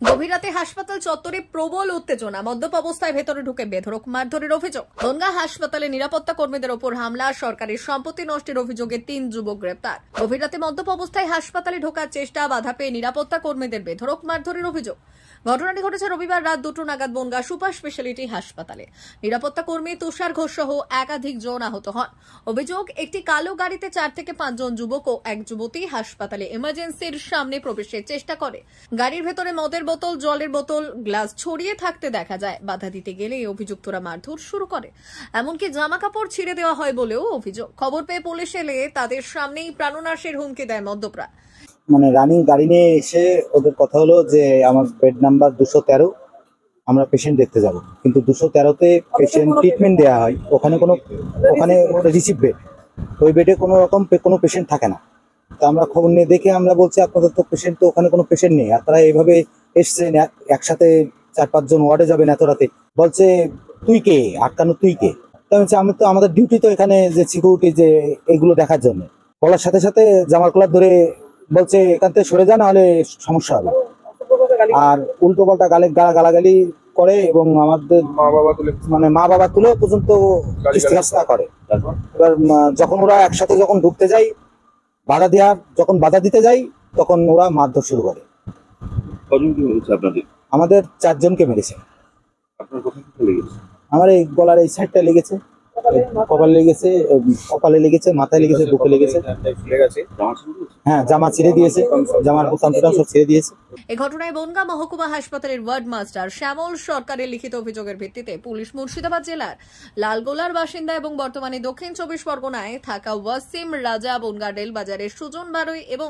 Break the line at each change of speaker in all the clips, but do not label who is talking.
গভীর রাতে হাসপাতাল চত্বরে প্রবল উত্তেজনা, মদ্যপ অবস্থায় ভেতরে ঢুকে বেধড়ক মারধরের অভিযোগ। বনগাঁ হাসপাতালে নিরাপত্তা কর্মীদের ওপর হামলা, সরকারি সম্পত্তি নষ্টের অভিযোগে 3 যুবক গ্রেপ্তার। গভীর রাতে মদ্যপ অবস্থায় হাসপাতালে ঢোকার চেষ্টা, বাধা পেয়ে নিরাপত্তা কর্মীদের বেধড়ক মারধরের অভিযোগ। ঘটনাটি ঘটেছে রবিবার রাত 2টো নাগাদ বনগাঁ সুপার স্পেশালিটি হাসপাতালে। নিরাপত্তা কর্মী তুষার ঘোষ সহ একাধিক জন আহত হন। অভিযোগ, একটি কালো গাড়িতে 4 থেকে 5 জন যুবক ও এক যুবতী হাসপাতালে এমার্জেন্সির সামনে প্রবেশের চেষ্টা করে। গাড়ির ভেতরে মদের বোতল, জলের বোতল, গ্লাস ছড়িয়ে থাকতে দেখা যায়। বাধা দিতে গেলে অভিযুক্তরা মারধর শুরু করে, এমনকি জামা কাপড় ছিঁড়ে দেওয়া হয় বলেও অভিযোগ। খবর পেয়ে পুলিশ এলে তাদের সামনেই প্রাণনাশের হুমকি দেয় মদ্যপরা।
রানিং গাড়ি নিয়ে এসে ওদের কথা হলো যে আমার বেড নাম্বার 213, আমরা পেশেন্ট দেখতে যাব, কিন্তু 213-তে পেশেন্ট ট্রিটমেন্ট দেওয়া হয়, ওখানে রিসিভ বেড, ওই বেডে কোনো রকম কোনো পেশেন্ট থাকে না। তা আমরা খবর নিয়ে দেখে আমরা বলছি আপনাদের তো পেশেন্ট, তো ওখানে কোনো পেশেন্ট নেই, আপনারা এইভাবে এসছেন একসাথে 4-5 জন ওয়ার্ডে যাবেন এত রাতে। বলছে তুই কে আটকানো, তুই কে? তা বলছে আমি তো, আমাদের ডিউটি তো এখানে যে সিকিউরিটি, যে এগুলো দেখার জন্য। বলার সাথে সাথে জামার কলার ধরে বলছে এখান থেকে সরে যা, নাহলে সমস্যা হবে। আর উল্টো পাল্টা গালাগালি করে এবং আমাদের মা বাবা তুলে পর্যন্ত চেষ্টা করে। এবার যখন ওরা একসাথে যখন ঢুকতে যায়, যখন বাধা দিতে যাই, তখন ওরা মারধর শুরু করে। আমাদের 4 জনকে মেরেছে। আমার এই গলার এই সাইডটা লেগেছে, কপালে লেগেছে, কপালে লেগেছে, মাথায় লেগেছে, বুকে লেগেছে। হ্যাঁ, জামা ছিঁড়ে দিয়েছে, জামার বোতাম সব ছিঁড়ে দিয়েছে।
এই ঘটনায় বনগাঁ মহকুমা হাসপাতালের ওয়ার্ড মাস্টার শ্যামল সরকারের লিখিত অভিযোগের ভিত্তিতে পুলিশ মুর্শিদাবাদ জেলার লালগোলার বাসিন্দা এবং বর্তমানে দক্ষিণ 24 পরগনায় থাকা ওয়াসিম রাজা, বনগাঁ রেল বাজারের সুজন বারুই এবং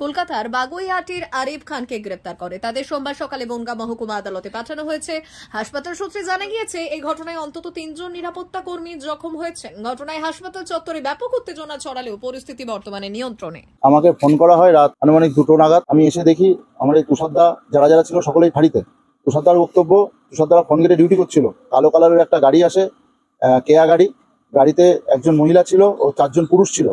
কলকাতার বাগুইহাটির আরিফ খানকে গ্রেপ্তার করে। তাদের সোমবার সকালে বনগাঁ মহকুমা আদালতে পাঠানো হয়েছে। হাসপাতাল সূত্রে জানা গিয়েছে, এই ঘটনায় অন্তত 3 জন নিরাপত্তা কর্মী জখম হয়েছেন। ঘটনায় হাসপাতাল চত্বরে ব্যাপক উত্তেজনা ছড়ালেও পরিস্থিতি বর্তমানে নিয়ন্ত্রণে।
আমাকে ফোন করা হয় রাত আনুমানিক 2টো নাগাদ। আমি এসে দেখি আমার এই তুষারদা যারা ছিল সকলেই ফাঁড়িতে। তুষারদার বক্তব্য, তুষারদারা ফোন গেটে ডিউটি করছিল। কালো কালারের একটা গাড়ি আসে, কেয়া গাড়ি। গাড়িতে একজন মহিলা ছিল ও 4 জন পুরুষ ছিল।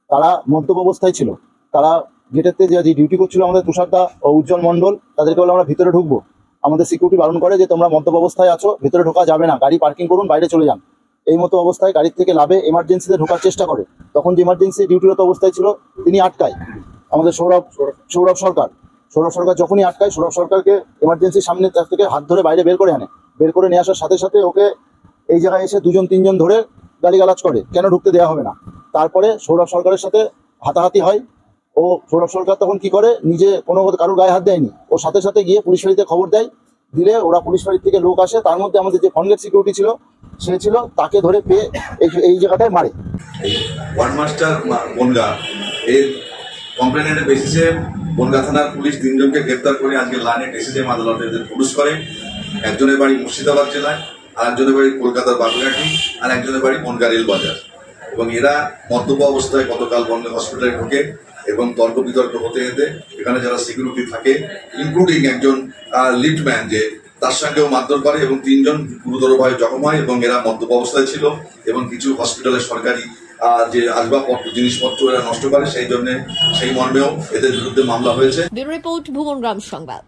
তারা মদ্যপ অবস্থায় ছিল। তারা গেটেতে যে ডিউটি করছিল আমাদের তুষারদা ও উজ্জ্বল মণ্ডল, তাদেরকে বলে আমরা ভিতরে ঢুকবো। আমাদের সিকিউরিটি বারণ করে যে তোমরা মদ্যপ অবস্থায় আছো, ভিতরে ঢোকা যাবে না, গাড়ি পার্কিং করুন, বাইরে চলে যান। এই মতো অবস্থায় গাড়ির থেকে লাভে এমার্জেন্সিতে ঢোকার চেষ্টা করে। তখন যে এমার্জেন্সি ডিউটিরত অবস্থায় ছিল তিনি আটকায়। আমাদের সৌরভ সরকার যখনই আটকায়, সৌরভ সরকারকে এমার্জেন্সির সামনে থেকে হাত ধরে বাইরে বের করে আনে। বের করে নিয়ে আসার সাথে সাথে ওকে এই জায়গায় এসে 2-3 জন ধরে গালিগালাজ করে, কেন ঢুকতে দেওয়া হবে না। তারপরে সৌরভ সরকারের সাথে হাতাহাতি হয়। ও সৌরভ সরকার তখন কি করে, নিজে কোনো কারোর গায়ে হাত দেয়নি, ও সাথে সাথে গিয়ে পুলিশ ফাঁড়িতে খবর দেয়। দিলে ওরা পুলিশ ফাঁড়ির থেকে লোক আসে, তার মধ্যে আমাদের যে ফনগেট সিকিউরিটি ছিল সে ছিল, তাকে ধরে পেয়ে এই জায়গাটায় মারে।
ওয়ার্ড মাস্টার বনগাঁ এর কমপ্লেনের বেসিসে বনগাঁ থানার পুলিশ 3 জনকে গ্রেপ্তার করে আজকে লানেট এসএসএম আদালতে পুলিশ করে। একজনের বাড়ি মুর্শিদাবাদ জেলায়, আর একজনের বাড়ি কলকাতার বাগুইহাটি, আর একজনের বাড়ি বনগাঁ রেল বাজার। এবং এরা মদ্যপ অবস্থায় গতকাল বনগাঁ হসপিটালে ঢোকে এবং তর্ক বিতর্ক হতে হতে এখানে যারা সিকিউরিটি থাকে, ইনক্লুডিং একজন লিফটম্যান, যে তার সঙ্গেও মারধর করে এবং 3 জন গুরুতরভাবে জখম হয়। এবং এরা মদ্যপ অবস্থায় ছিল এবং কিছু হসপিটালের সরকারি যে আসবাবপত্র, জিনিসপত্র এরা নষ্ট করে, সেই জন্য সেই মর্মেও এদের বিরুদ্ধে মামলা হয়েছে।
ব্যুরো রিপোর্ট, ভুবনগ্রাম সংবাদ।